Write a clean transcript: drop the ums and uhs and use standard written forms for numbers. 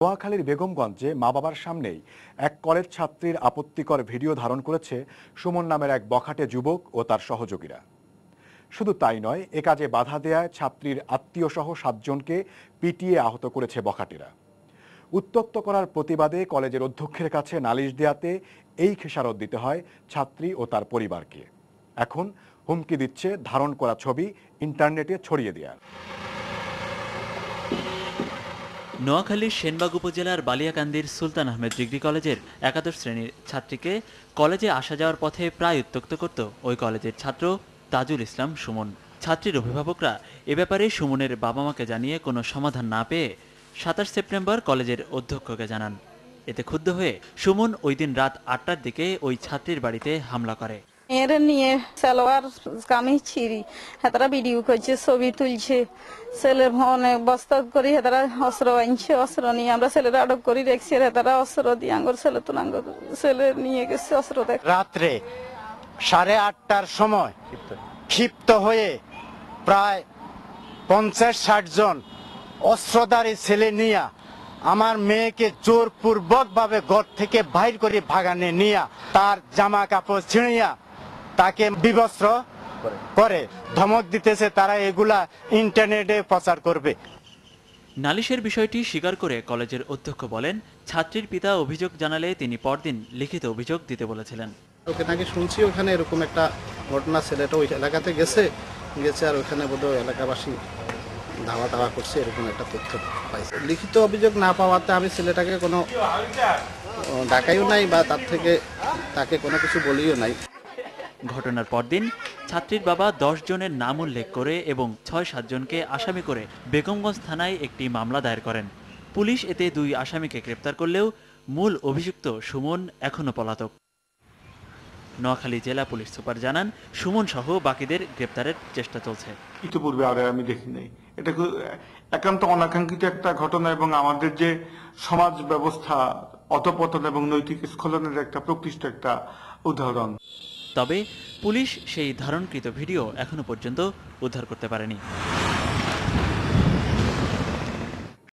নোয়াখালীর বেগমগঞ্জে মা বাবার সামনেই এক কলেজ ছাত্রীর আপত্তিকর ভিডিও ধারণ করেছে সুমন নামের এক বখাটে যুবক ও তার সহযোগীরা। শুধু তাই নয়, এ কাজে বাধা দেয়ায় ছাত্রীর আত্মীয়সহ 7 জনকে পিটিয়ে আহত করেছে বখাটেরা। উত্ত্যক্ত করার প্রতিবাদে কলেজের অধ্যক্ষের কাছে নালিশ দেয়াতে এই খেসারত দিতে হয় ছাত্রী ও তার পরিবারকে। এখন হুমকি দিচ্ছে ধারণ করা ছবি ইন্টারনেটে ছড়িয়ে দেওয়ার। নোয়াখালীর সেনবাগ উপজেলার বালিয়াকান্দির সুলতান আহমেদ ডিগ্রি কলেজের 11 শ্রেণীর ছাত্রীকে কলেজে আসা যাওয়ার পথে প্রায় উত্ত্যক্ত করত ওই কলেজের ছাত্র তাজুল ইসলাম সুমন। ছাত্রীর অভিভাবকরা এ ব্যাপারে সুমনের বাবা মাকে জানিয়ে কোনো সমাধান না পেয়ে 27 সেপ্টেম্বর কলেজের অধ্যক্ষকে জানান। এতে ক্ষুব্ধ হয়ে সুমন ওই দিন রাত 8টার দিকে ওই ছাত্রীর বাড়িতে হামলা করে। এর নিয়ে সালোয়ার কামিজ ছিঁড়ি হেতারা ভিডিও করছে, ছবি তুলছে, ছেলের ফোনে বস্তা করি হেতারা অস্ত্র আনছে, অস্ত্র নিয়ে আমরা ছেলেরা আটক করি রেখছি, হেতারা অস্ত্র দিয়ে আঙ্গর ছেলে তুলাঙ্গ ছেলে নিয়ে গেছে অস্ত্র দেখ। রাত্রে 8:30টার সময় ক্ষিপ্ত হয়ে প্রায় 50-60 জন অস্ত্রধারী ছেলে নিয়ে আমার মেয়েকে জোরপূর্বক ভাবে ঘর থেকে বাইর করে ভাগানে নিয়ে তার জামা কাপড় ছিঁড়িয়া তাকে বিবস্ত্র করে ধমক দিতেছে তারা এগুলা ইন্টারনেটে প্রচার করবে। নালিশের বিষয়টি স্বীকার করে কলেজের অধ্যক্ষ বলেন, ছাত্রীর পিতা অভিযোগ জানালে তিনি পরদিন লিখিত অভিযোগ দিতে বলেছিলেন। ওকে নাকি শুনছি ওখানে এরকম একটা ঘটনা, ছেলেটা ওই এলাকাতে গেছে আর ওখানে বোধহয় এলাকাবাসী ধাওয়া করছে, এরকম একটা তথ্য পাইছে। লিখিত অভিযোগ না পাওয়াতে আমি ছেলেটাকে কোনো ডাকাইও নাই বা তাকে কোনো কিছু বলিও নাই। ঘটনার পরদিন ছাত্রীর বাবা 10 জনের নাম উল্লেখ করে এবং 6-7 জনকে আসামি করে বেগমগঞ্জ থানায় একটি মামলা দায়ের করেন। পুলিশ এতে 2 আসামিকে গ্রেপ্তার করলেও মূল অভিযুক্ত সুমন এখনো পলাতক। নোয়াখালী জেলা পুলিশ সুপার জানান, সুমন সহ বাকিদের গ্রেপ্তারের চেষ্টা চলছে। ইতিপূর্বে আর আমি দেখি নাই, এটা একান্ত অনাকাঙ্ক্ষিত একটা ঘটনা এবং আমাদের যে সমাজ ব্যবস্থা অধঃপতন এবং নৈতিক স্খলনের একটা প্রকৃষ্ট একটা উদাহরণ। তবে পুলিশ সেই ধারণকৃত ভিডিও এখনো পর্যন্ত উদ্ধার করতে পারেনি।